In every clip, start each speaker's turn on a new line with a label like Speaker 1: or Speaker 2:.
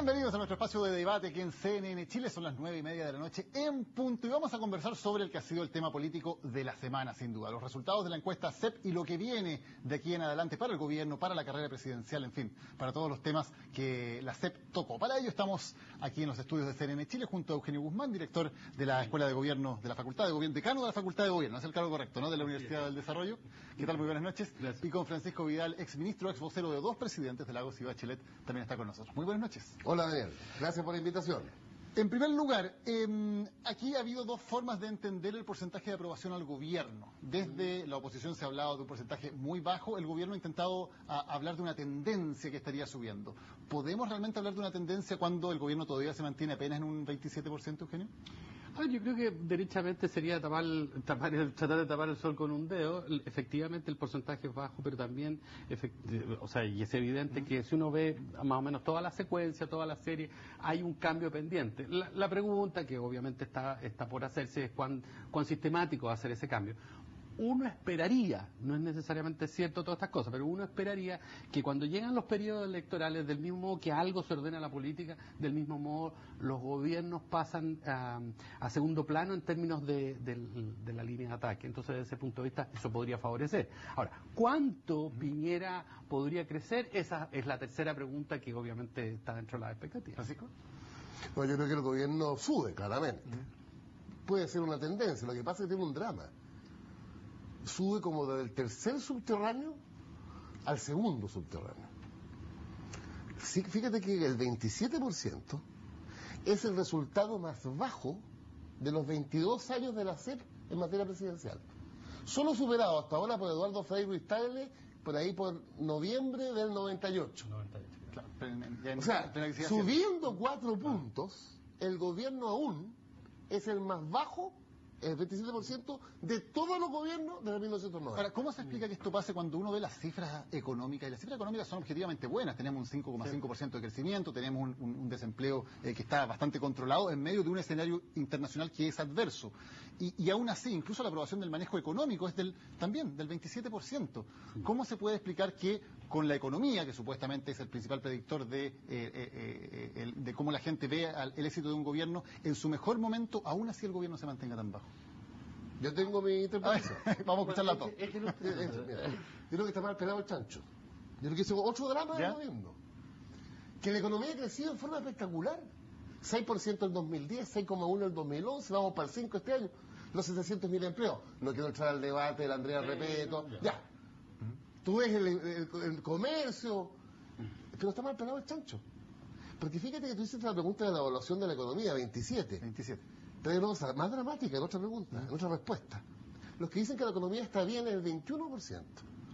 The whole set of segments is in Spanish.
Speaker 1: Bienvenidos a nuestro espacio de debate aquí en CNN Chile. Son las 9:30 de la noche en punto y vamos a conversar sobre el que ha sido el tema político de la semana, sin duda. Los resultados de la encuesta CEP y lo que viene de aquí en adelante para el gobierno, para la carrera presidencial, en fin, para todos los temas que la CEP tocó. Para ello estamos aquí en los estudios de CNN Chile junto a Eugenio Guzmán, director de la Escuela de Gobierno, de la Facultad de Gobierno, decano de la Facultad de Gobierno, es el cargo correcto, ¿no?, de la Universidad del Desarrollo. ¿Qué tal? Muy buenas noches.
Speaker 2: Gracias.
Speaker 1: Y con Francisco Vidal, exministro, ex vocero de dos presidentes de Lagos y Bachelet, también está con nosotros. Muy buenas noches.
Speaker 3: Hola, Daniel. Gracias por la invitación.
Speaker 1: En primer lugar, aquí ha habido dos formas de entender el porcentaje de aprobación al gobierno. Desde la oposición se ha hablado de un porcentaje muy bajo, el gobierno ha intentado hablar de una tendencia que estaría subiendo. ¿Podemos realmente hablar de una tendencia cuando el gobierno todavía se mantiene apenas en un 27%, Eugenio?
Speaker 2: Yo creo que derechamente sería tratar de tapar el sol con un dedo. Efectivamente el porcentaje es bajo, pero también, y es evidente que si uno ve más o menos toda la secuencia, toda la serie, hay un cambio pendiente. La pregunta que obviamente está por hacerse es cuán sistemático va a ser ese cambio. Uno esperaría, no es necesariamente cierto todas estas cosas, pero uno esperaría que cuando llegan los periodos electorales, del mismo modo que algo se ordena la política, del mismo modo los gobiernos pasan a segundo plano en términos de la línea de ataque. Entonces, desde ese punto de vista, eso podría favorecer. Ahora, ¿cuánto Piñera podría crecer? Esa es la tercera pregunta que obviamente está dentro de las expectativas.
Speaker 1: ¿Francisco?
Speaker 3: Bueno, yo creo que el gobierno sube, claramente. Puede ser una tendencia, lo que pasa es que tiene un drama. Sube como del tercer subterráneo al segundo subterráneo. Sí, fíjate que el 27% es el resultado más bajo de los 22 años de la CEP en materia presidencial. Solo superado hasta ahora por Eduardo Frei Ruiz-Tagle, por ahí por noviembre del 98.
Speaker 1: Claro,
Speaker 3: O sea, subiendo 4 puntos, el gobierno aún es el más bajo, el 27% de todos los gobiernos desde 1990.
Speaker 1: Ahora, ¿cómo se explica que esto pase cuando uno ve las cifras económicas? Y las cifras económicas son objetivamente buenas. Tenemos un 5,5% de crecimiento, tenemos un desempleo que está bastante controlado en medio de un escenario internacional que es adverso. Y aún así, incluso la aprobación del manejo económico es también del 27%. ¿Cómo se puede explicar que con la economía, que supuestamente es el principal predictor de cómo la gente ve el éxito de un gobierno, en su mejor momento, aún así el gobierno se mantenga tan bajo?
Speaker 3: Yo tengo mi interpretación.
Speaker 1: Vamos a escucharla todos.
Speaker 3: Yo creo que está mal pelado el chancho. Yo creo que es otro drama del gobierno. Que la economía ha crecido en forma espectacular. 6% en 2010, 6,1% en el 2011, vamos para el 5% este año. Los 700.000 empleos. No quiero entrar al debate del Andrea Repeto. Ya. Tú ves el comercio. Pero está mal pelado el chancho. Porque fíjate que tú hiciste la pregunta de la evaluación de la economía, 27. Pero hay una cosa más dramática en otra pregunta, en otra respuesta. Los que dicen que la economía está bien es el 21%.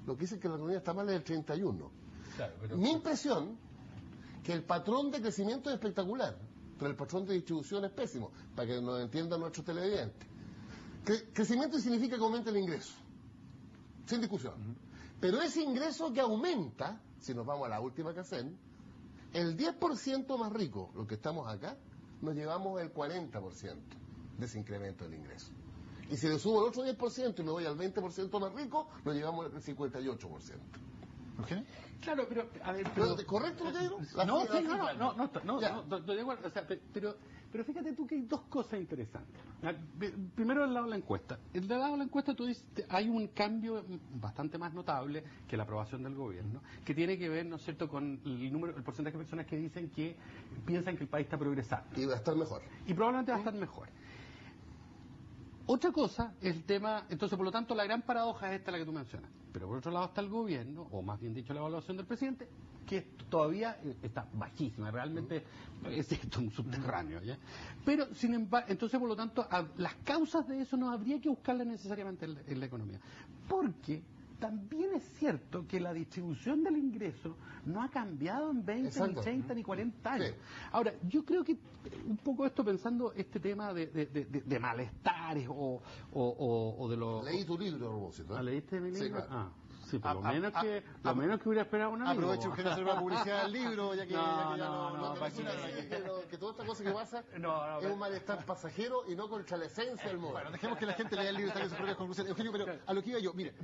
Speaker 3: Los que dicen que la economía está mal es el 31%. Claro, mi impresión que el patrón de crecimiento es espectacular, pero el patrón de distribución es pésimo, para que nos entiendan nuestros televidentes. Crecimiento significa que aumenta el ingreso, sin discusión. Pero ese ingreso que aumenta, si nos vamos a la última que hacen, el 10% más rico, los que estamos acá, nos llevamos el 40% de ese incremento del ingreso. Y si le subo el otro 10% y me voy al 20% más rico, nos llevamos el 58%.
Speaker 1: ¿Eugenio?
Speaker 2: Claro, pero a ver,
Speaker 3: ¿correcto lo que digo?
Speaker 2: No, estoy de acuerdo. O sea, pero fíjate tú que hay dos cosas interesantes. Primero, el lado de la encuesta. El lado de la encuesta, tú dices, hay un cambio bastante más notable que la aprobación del gobierno, que tiene que ver, ¿no es cierto?, con el porcentaje de personas que dicen que piensan que el país está progresando.
Speaker 3: Y va a estar mejor.
Speaker 2: Y probablemente va a estar mejor. Otra cosa es el tema, entonces por lo tanto la gran paradoja es esta la que tú mencionas. Pero por otro lado está el gobierno, o más bien dicho la evaluación del presidente, que todavía está bajísima, realmente es esto un subterráneo, ¿ya? Pero sin embargo, entonces por lo tanto las causas de eso no habría que buscarlas necesariamente en la economía. Porque también es cierto que la distribución del ingreso no ha cambiado en 20, ni 30, ni 40 años. Sí. Ahora, yo creo que un poco esto pensando este tema de malestares o de los...
Speaker 3: Leí tu libro, a propósito.
Speaker 2: ¿Leíste mi libro?
Speaker 3: Sí, claro.
Speaker 2: Sí, por lo menos que hubiera esperado un amigo.
Speaker 1: Aprovecho que hacer una publicidad del libro, ya que
Speaker 3: que toda esta cosa que pasa es un malestar pasajero y no contra la esencia del modelo.
Speaker 1: Bueno, dejemos que la gente lea el libro y saque sus propias conclusiones. Eugenio, pero a lo que iba yo, mire,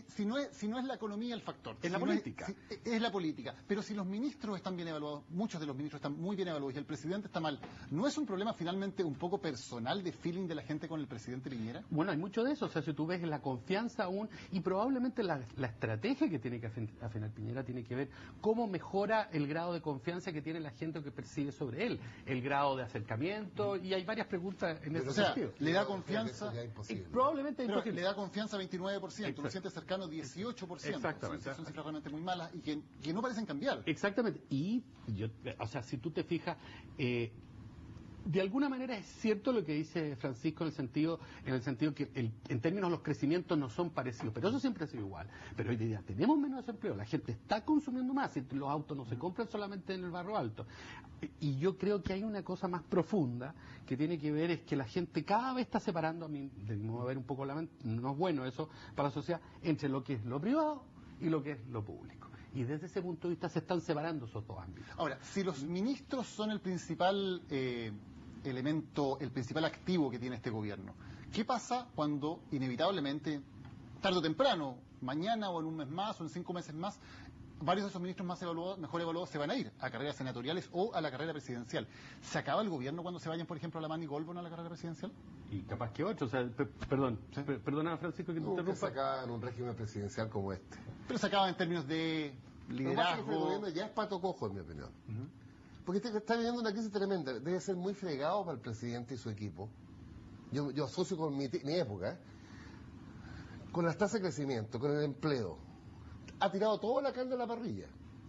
Speaker 1: si no es la economía el factor,
Speaker 2: es la política.
Speaker 1: Es la política, pero si los ministros están bien evaluados, muchos de los ministros están muy bien evaluados y el presidente está mal, ¿no es un problema finalmente un poco personal de feeling de la gente con el presidente Piñera?
Speaker 2: Bueno, hay mucho de eso, o sea, si tú ves la confianza aún, y probablemente la estrategia que tiene que afinar Piñera tiene que ver cómo mejora el grado de confianza que tiene la gente que percibe sobre él, el grado de acercamiento, y hay varias preguntas en ese sentido.
Speaker 1: Le da confianza,
Speaker 2: probablemente es imposible.
Speaker 1: Le da confianza 29%, lo siente cercano 18%.
Speaker 2: Exactamente.
Speaker 1: Son cifras realmente muy malas y que no parecen cambiar.
Speaker 2: Exactamente, y o sea, si tú te fijas, de alguna manera es cierto lo que dice Francisco en el sentido que en términos de los crecimientos no son parecidos, pero eso siempre ha sido igual. Pero hoy día tenemos menos desempleo, la gente está consumiendo más, y los autos no se compran solamente en el barrio alto. Y yo creo que hay una cosa más profunda que tiene que ver, es que la gente cada vez está separando, a mí, de modo de ver un poco, no es bueno eso para la sociedad, entre lo que es lo privado y lo que es lo público. Y desde ese punto de vista se están separando esos dos ámbitos.
Speaker 1: Ahora, si los ministros son el principal elemento, el principal activo que tiene este gobierno, ¿qué pasa cuando inevitablemente, tarde o temprano, mañana o en un mes más o en 5 meses más, varios de esos ministros mejor evaluados se van a ir a carreras senatoriales o a la carrera presidencial? ¿Se acaba el gobierno cuando se vayan, por ejemplo, Alamán y Goldborn a la carrera presidencial?
Speaker 2: Y capaz que otro, o sea, perdona Francisco que te interrumpa.
Speaker 3: Se acaba en un régimen presidencial como este.
Speaker 1: Pero se acaba en términos de liderazgo.
Speaker 3: El gobierno ya es pato cojo, en mi opinión. Porque está viviendo una crisis tremenda. Debe ser muy fregado para el presidente y su equipo. Yo asocio con mi época, con las tasas de crecimiento, con el empleo. Ha tirado toda la carne a la parrilla.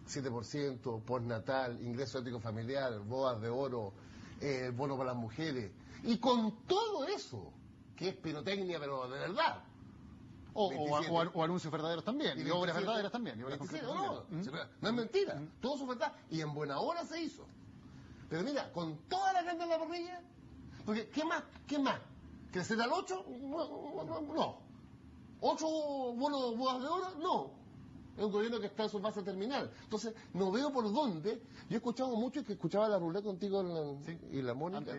Speaker 3: 7%, postnatal, ingreso ético familiar, bodas de oro, bono para las mujeres. Y con todo eso, que es pirotecnia, pero de verdad.
Speaker 1: O anuncios verdaderos también, y obras verdaderas también.
Speaker 3: No es mentira, todo eso es verdad. Y en buena hora se hizo. Pero mira, con toda la carne en la parrilla, porque ¿qué más? ¿Crecer al 8? No. ¿8 bodas de oro? No. Es un gobierno que está en su fase terminal. Entonces, no veo por dónde. Yo he escuchado mucho, que escuchaba la Rulé contigo y la Mónica,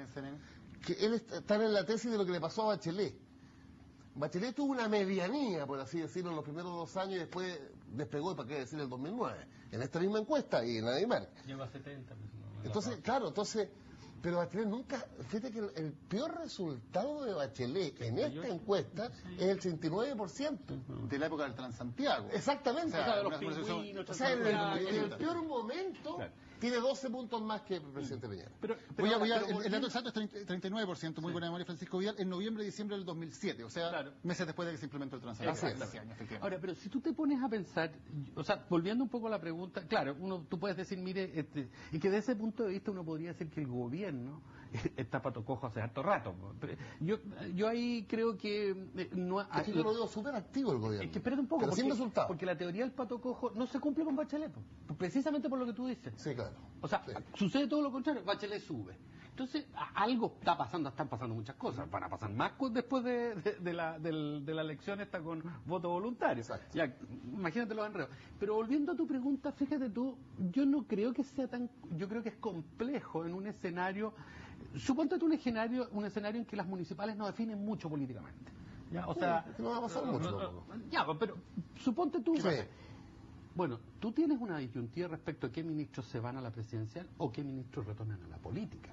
Speaker 3: que él está en la tesis de lo que le pasó a Bachelet. Bachelet tuvo una medianía, por así decirlo, en los primeros 2 años y después despegó, para qué decir, en el 2009. En esta misma encuesta y en la de Marc.
Speaker 2: Llegó a 70.
Speaker 3: Entonces, pero Bachelet nunca, fíjate que el peor resultado de Bachelet en esta encuesta es el 69%.
Speaker 1: De la época del Transantiago.
Speaker 3: Exactamente.
Speaker 2: O sea,
Speaker 3: en el peor momento, tiene 12 puntos más que el presidente Piñera.
Speaker 1: El dato exacto es 39%, muy buena memoria, Francisco Vidal, en noviembre y diciembre del 2007, o sea, meses después de que se implementó el Transantiago.
Speaker 2: Ahora, pero si tú te pones a pensar, o sea, volviendo un poco a la pregunta, claro, tú puedes decir, mire, y que desde ese punto de vista uno podría decir que el gobierno está pato cojo hace harto rato. Pero yo ahí creo que no...
Speaker 3: Es que yo lo veo súper activo el gobierno.
Speaker 2: Es que espérate un poco,
Speaker 3: pero sin resultado.
Speaker 2: Porque la teoría del pato cojo no se cumple con Bachelet, precisamente por lo que tú dices.
Speaker 3: Sí, claro.
Speaker 2: O sea, sucede todo lo contrario, Bachelet sube. Entonces, algo están pasando muchas cosas. Van a pasar más después de la elección esta con voto voluntario.
Speaker 3: Exacto.
Speaker 2: Ya, imagínate los enredos. Pero volviendo a tu pregunta, fíjate tú, yo no creo que sea yo creo que es complejo en un escenario, suponte tú un escenario en que las municipales no definen mucho políticamente. ¿Ya? O sea,
Speaker 3: no va a pasar mucho.
Speaker 2: Ya, pero suponte tú...
Speaker 3: Sí.
Speaker 2: Bueno, tú tienes una disyuntiva respecto a qué ministros se van a la presidencial o qué ministros retornan a la política.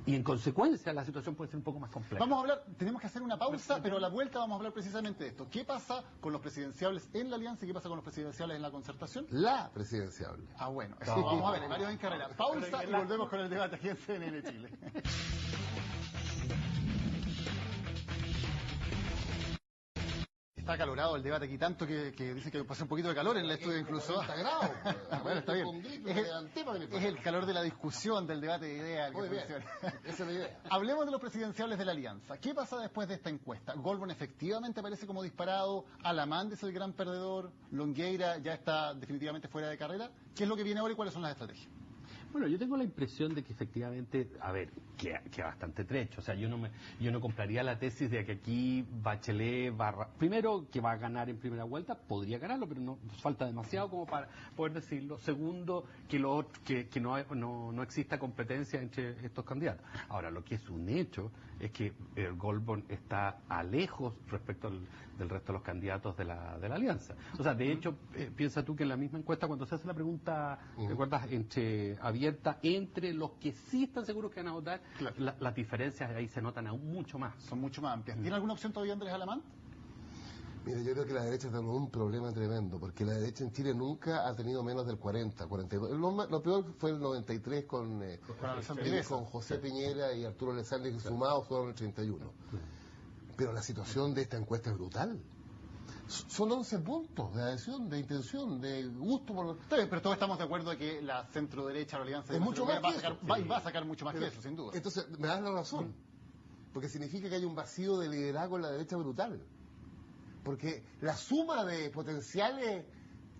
Speaker 2: Y en consecuencia la situación puede ser un poco más compleja.
Speaker 1: Vamos a hablar, tenemos que hacer una pausa, pero a la vuelta vamos a hablar precisamente de esto. ¿Qué pasa con los presidenciables en la alianza y qué pasa con los presidenciales en la concertación?
Speaker 3: La presidenciable.
Speaker 1: Ah, bueno. No. Vamos a ver, hay varios en carrera. Pausa y volvemos con el debate aquí en CNN Chile. Está acalorado el debate aquí, tanto que dicen que pasó un poquito de calor en el estudio incluso.
Speaker 3: 40 grados.
Speaker 1: Bueno, está bien. Es el calor de la discusión, del debate de ideas.
Speaker 3: Muy bien. Esa es la idea.
Speaker 1: Hablemos de los presidenciables de la alianza. ¿Qué pasa después de esta encuesta? Goldborn efectivamente aparece como disparado, Alamán es el gran perdedor, Longueira ya está definitivamente fuera de carrera. ¿Qué es lo que viene ahora y cuáles son las estrategias?
Speaker 2: Bueno, yo tengo la impresión de que efectivamente, a ver, que bastante trecho. O sea, yo no compraría la tesis de que aquí Bachelet primero, que va a ganar en primera vuelta, podría ganarlo, pero no falta demasiado como para poder decirlo. Segundo, que no exista competencia entre estos candidatos. Ahora, lo que es un hecho es que Goldborn está lejos respecto del resto de los candidatos de la alianza. O sea, de hecho, piensa tú que en la misma encuesta, cuando se hace la pregunta, ¿recuerdas? Abierta entre los que sí están seguros que van a votar,
Speaker 1: claro,
Speaker 2: las diferencias ahí se notan aún mucho más.
Speaker 1: Son mucho más amplias. ¿Tiene alguna opción todavía Andrés Alamán?
Speaker 3: Mira, yo creo que la derecha tiene un problema tremendo, porque la derecha en Chile nunca ha tenido menos del 40, 42. Lo peor fue el 93 con José Piñera y Arturo Alessandri, que sumados fueron el 31. Pero la situación de esta encuesta es brutal. Son 11 puntos de adhesión, de intención, de gusto por los...
Speaker 1: Pero todos estamos de acuerdo de que la centro-derecha, la alianza
Speaker 3: es mucho más
Speaker 1: va a sacar mucho más que eso, sin duda.
Speaker 3: Entonces, me das la razón, porque significa que hay un vacío de liderazgo en la derecha brutal. Porque la suma de potenciales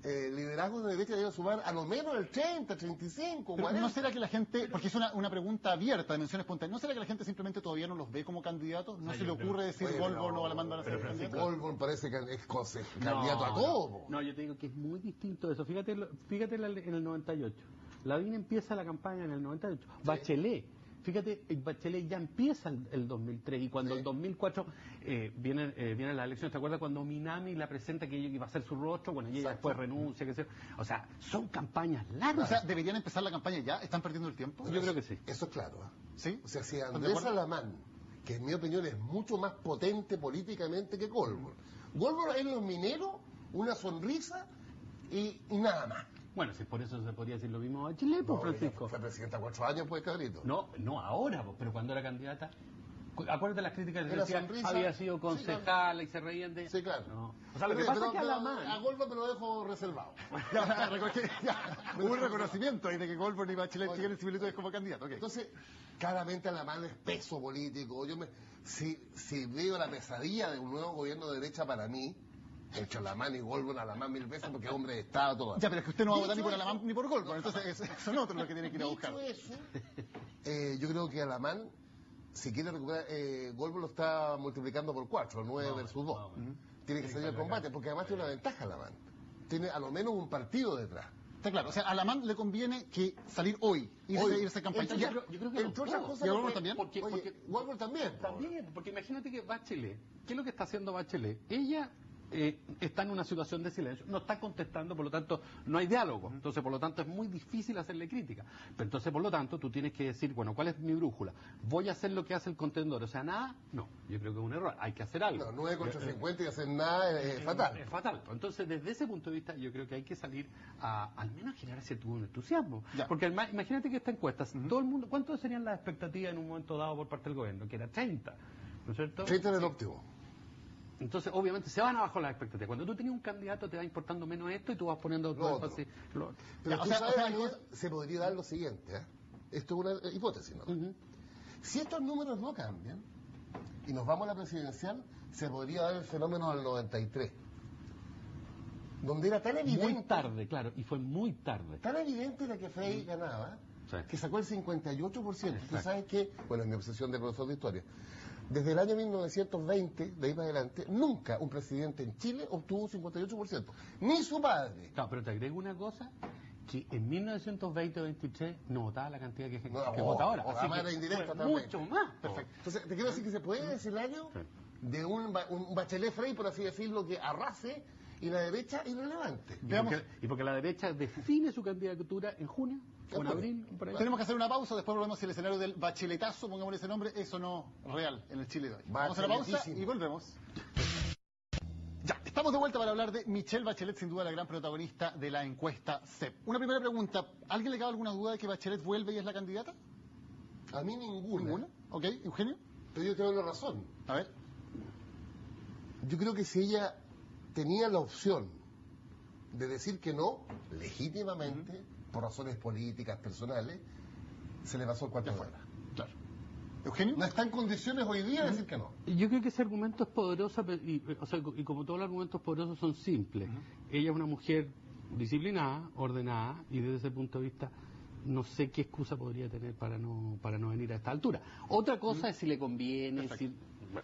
Speaker 3: liderazgos de derecha debe sumar a lo menos el 30, 35, 40.
Speaker 1: ¿No será que la gente, porque es una pregunta abierta de mención espontánea, ¿no será que la gente simplemente todavía no los ve como candidatos? ¿No se le ocurre decir Goldborn o Alamán van a ser candidatos?
Speaker 3: Goldborn parece que es candidato a todo.
Speaker 2: No, yo te digo que es muy distinto eso. Fíjate en el 98. Lavín empieza la campaña en el 98. Sí. Bachelet. Fíjate, Bachelet ya empieza el 2003 y cuando el 2004 viene la elección, ¿te acuerdas cuando Minami la presenta que ella iba a hacer su rostro? Bueno, y ella después renuncia, qué sé yo. O sea, son campañas largas.
Speaker 1: O sea, ¿deberían empezar la campaña ya? ¿Están perdiendo el tiempo?
Speaker 2: Yo creo que sí.
Speaker 3: Eso es claro.
Speaker 1: ¿Sí?
Speaker 3: O sea, si Andrés Alamán, que en mi opinión es mucho más potente políticamente que Goldborn. Goldborn es los mineros, una sonrisa y nada más.
Speaker 2: Bueno, si por eso se podría decir lo mismo a Bachelet, pues, Francisco.
Speaker 3: Fue presidenta 4 años, pues, cabrito.
Speaker 2: No ahora, pues, pero cuando era candidata. Acuérdate las críticas que decían,
Speaker 3: sonrisa,
Speaker 2: había sido concejala, sí, y se reían de...
Speaker 3: Sí, claro.
Speaker 2: No. O sea, lo que pasa es que
Speaker 3: a Goldborn me lo dejo reservado.
Speaker 1: Hubo un reconocimiento ahí de que Goldborn y Bachelet tienen similitudes como candidatos. Okay.
Speaker 3: Entonces, claramente Alamán es peso político. Si veo la pesadilla de un nuevo gobierno de derecha para mí, entre Alamán y Goldborn, Alamán 1000 veces, porque hombre de Estado, todo.
Speaker 1: Ya, pero es que usted no va a votar ni por Alamán ni por Goldborn, entonces son otros los que tienen que ir a buscar.
Speaker 3: Dicho eso, yo creo que Alamán, si quiere recuperar, Goldborn lo está multiplicando por 4, 9 versus 2. Tiene que salir al combate, porque además tiene una ventaja Alamán. Tiene a lo menos un partido detrás.
Speaker 1: Está claro, o sea, a Alamán le conviene que salir hoy, irse a campaña.
Speaker 2: Yo creo que
Speaker 3: entre otras cosas,
Speaker 1: ¿y a Goldborn también?
Speaker 2: Porque
Speaker 3: Goldborn también.
Speaker 2: También, porque imagínate que Bachelet, ¿qué es lo que está haciendo Bachelet? Ella está en una situación de silencio, no está contestando, por lo tanto no hay diálogo, entonces por lo tanto es muy difícil hacerle crítica, pero entonces por lo tanto tú tienes que decir, bueno, ¿cuál es mi brújula? Voy a hacer lo que hace el contendor, o sea, nada, no, yo creo que es un error, hay que hacer algo.
Speaker 3: No, 9 contra 50 y hacer nada es fatal.
Speaker 2: Es fatal, entonces desde ese punto de vista yo creo que hay que salir a al menos generar cierto entusiasmo, porque imagínate que esta encuesta, todo el mundo, ¿cuánto serían las expectativas en un momento dado por parte del gobierno? Que era 30, ¿no es cierto?
Speaker 3: 30 era el óptimo.
Speaker 2: Entonces, obviamente, se van abajo las expectativas. Cuando tú tienes un candidato, te va importando menos esto y tú vas poniendo todo así.
Speaker 3: Pero se podría dar lo siguiente, esto es una hipótesis, ¿no? Si estos números no cambian y nos vamos a la presidencial, se podría dar el fenómeno del 93. Donde era tan evidente...
Speaker 2: Muy tarde, claro, y fue muy tarde.
Speaker 3: Tan evidente la que Frey ganaba, que sacó el 58%. Tú sabes que, bueno, en mi obsesión de profesor de historia, desde el año 1920, de ahí para adelante, nunca un presidente en Chile obtuvo un 58%. Ni su padre.
Speaker 2: Claro, pero te agrego una cosa, que en 1920-23 no votaba la cantidad que vota ahora.
Speaker 3: Así que
Speaker 2: era
Speaker 3: indirecta
Speaker 2: mucho más.
Speaker 3: Perfecto. Entonces, te quiero decir que se puede decir el año de un Bachelet Frey, por así decirlo, que arrase, y la derecha irrelevante.
Speaker 2: Y porque la derecha define su candidatura en junio. O en abril, por ahí.
Speaker 1: Tenemos que hacer una pausa, después volvemos al escenario del bacheletazo, pongámosle ese nombre, eso no real en el Chile de hoy. Vamos a la pausa y volvemos. Ya, estamos de vuelta para hablar de Michelle Bachelet, sin duda la gran protagonista de la encuesta CEP. Una primera pregunta, ¿alguien le cabe alguna duda de que Bachelet vuelve y es la candidata?
Speaker 3: A mí ninguna.
Speaker 1: ¿Ninguna? Ok, Eugenio.
Speaker 3: Pero yo tengo la razón.
Speaker 1: A ver.
Speaker 3: Yo creo que si ella tenía la opción de decir que no, legítimamente, por razones políticas, personales, se le pasó el cuarto fuera.
Speaker 1: Claro. ¿Eugenio?
Speaker 3: No está en condiciones hoy día de decir que no.
Speaker 2: Yo creo que ese argumento es poderoso, y como todos los argumentos poderosos son simples. Ella es una mujer disciplinada, ordenada, y desde ese punto de vista no sé qué excusa podría tener para no venir a esta altura. Otra cosa es si le conviene,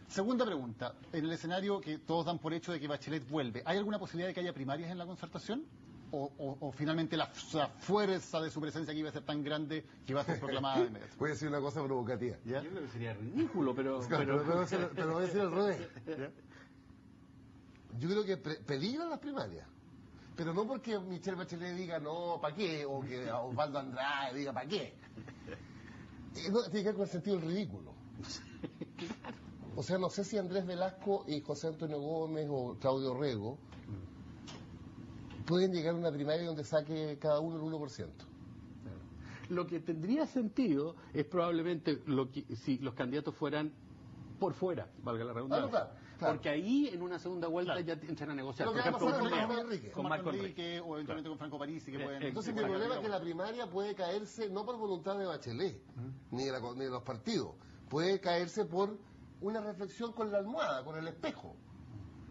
Speaker 1: Segunda pregunta, en el escenario que todos dan por hecho de que Bachelet vuelve, ¿hay alguna posibilidad de que haya primarias en la Concertación? ¿O finalmente la fuerza de su presencia aquí va a ser tan grande que va a ser proclamada de inmediato?
Speaker 3: Voy a decir una cosa provocativa.
Speaker 2: ¿Ya? Yo creo que sería ridículo, pero
Speaker 3: voy a decir al revés. ¿Ya? Yo creo que peligran las primarias. Pero no porque Michelle Bachelet diga no, ¿para qué? O que Osvaldo Andrade diga ¿para qué? No, tiene que ver con el sentido del ridículo.
Speaker 2: Claro.
Speaker 3: O sea, no sé si Andrés Velasco y José Antonio Gómez o Claudio Rego pueden llegar a una primaria donde saque cada uno el 1%.
Speaker 2: Lo que tendría sentido es probablemente si los candidatos fueran por fuera, valga la redundancia.
Speaker 3: Claro.
Speaker 2: Porque ahí en una segunda vuelta ya entran a negociar.
Speaker 3: Por ejemplo,
Speaker 1: con Marco Enrique o eventualmente con Franco Parisi.
Speaker 3: Entonces mi problema es que la primaria puede caerse no por voluntad de Bachelet, ni de los partidos. Puede caerse por una reflexión con la almohada, con el espejo.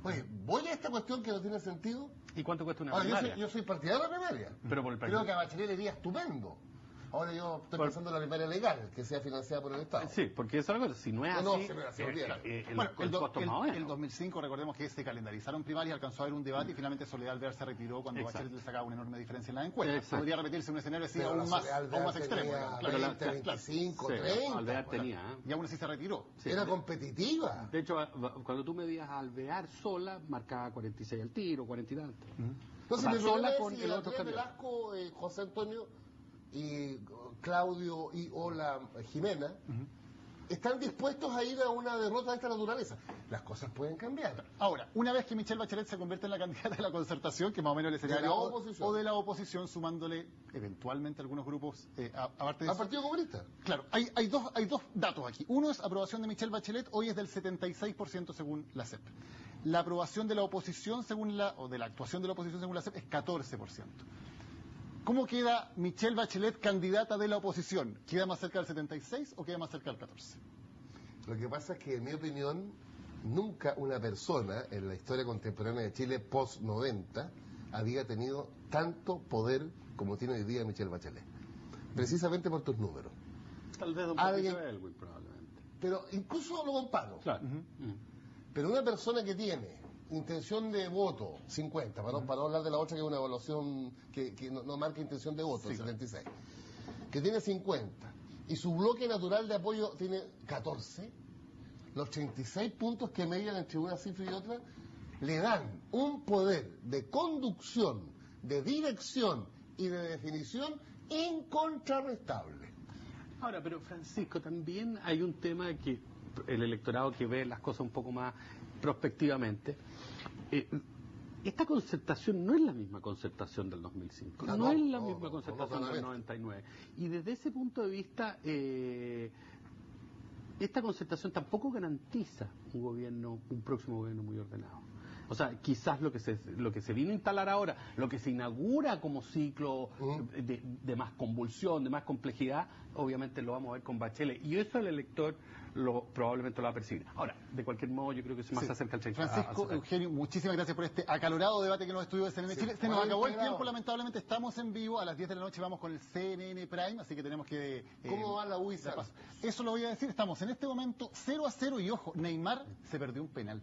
Speaker 3: Oye, ¿voy a esta cuestión que no tiene sentido?
Speaker 2: ¿Y cuánto cuesta una primaria?
Speaker 3: Yo soy partidario de la primaria.
Speaker 2: Pero por el
Speaker 3: Creo que a Bachelet le iría estupendo. Ahora yo estoy pensando en la primaria legal, que sea financiada por el Estado.
Speaker 2: Sí, porque es algo, si no es así,
Speaker 1: el 2005, recordemos que se calendarizaron primarias, alcanzó a haber un debate y finalmente Soledad Alvear se retiró cuando Bachelet le sacaba una enorme diferencia en la encuesta. Podría repetirse un escenario así aún más extremo.
Speaker 3: Claro, 20, 25, 30.
Speaker 2: Alvear tenía.
Speaker 1: Y aún así se retiró.
Speaker 3: Era competitiva.
Speaker 2: De hecho, cuando tú medías a Alvear sola, marcaba 46 al tiro, 40 y tanto.
Speaker 3: Entonces, sola con el otro candidato. Velasco, José Antonio y Claudio y Ola Jimena están dispuestos a ir a una derrota de esta naturaleza. Las cosas pueden cambiar.
Speaker 1: Ahora, una vez que Michelle Bachelet se convierte en la candidata de la Concertación, que más o menos el escenario o de la oposición, sumándole eventualmente algunos grupos aparte de
Speaker 3: ¿al Partido Comunista?
Speaker 1: Claro, hay dos datos aquí. Uno es aprobación de Michelle Bachelet, hoy es del 76% según la CEP. La aprobación de la oposición o de la actuación de la oposición según la CEP es 14%. ¿Cómo queda Michelle Bachelet, candidata de la oposición? ¿Queda más cerca del 76 o queda más cerca del 14?
Speaker 3: Lo que pasa es que, en mi opinión, nunca una persona en la historia contemporánea de Chile post-90 había tenido tanto poder como tiene hoy día Michelle Bachelet. Precisamente por tus números.
Speaker 2: Tal vez un poquito de Elwin, probablemente.
Speaker 3: Pero incluso lo comparo.
Speaker 2: Claro.
Speaker 3: Pero una persona que tiene intención de voto, 50, para no hablar de la otra que es una evaluación que no marca intención de voto, 76, que tiene 50, y su bloque natural de apoyo tiene 14, los 36 puntos que median entre una cifra y otra, le dan un poder de conducción, de dirección y de definición incontrarrestable.
Speaker 2: Ahora, pero Francisco, también hay un tema que el electorado que ve las cosas un poco más prospectivamente, esta concertación no es la misma concertación del 2005, no es la misma concertación del 99. Y desde ese punto de vista, esta concertación tampoco garantiza un próximo gobierno muy ordenado. O sea, quizás lo que se vino a instalar ahora, lo que se inaugura como ciclo de más convulsión, de más complejidad, obviamente lo vamos a ver con Bachelet. Y eso el elector probablemente lo va a percibir. Ahora, de cualquier modo, yo creo que se más acerca al 30.
Speaker 1: Francisco, Eugenio, muchísimas gracias por este acalorado debate que nos estudió de CNN Chile. Se nos acabó el tiempo, lamentablemente estamos en vivo. A las 10 de la noche vamos con el CNN Prime, así que tenemos que...
Speaker 3: ¿Cómo va la UISA?
Speaker 1: Eso lo voy a decir, estamos en este momento 0-0 y ojo, Neymar se perdió un penal.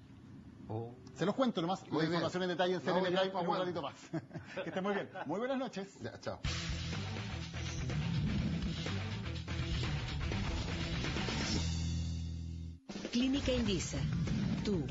Speaker 1: Se los cuento nomás, la información en detalle en CNN Prime en un ratito más. Que estén muy bien. Muy buenas noches.
Speaker 3: Ya, chao.
Speaker 4: Clínica Indisa. Tú.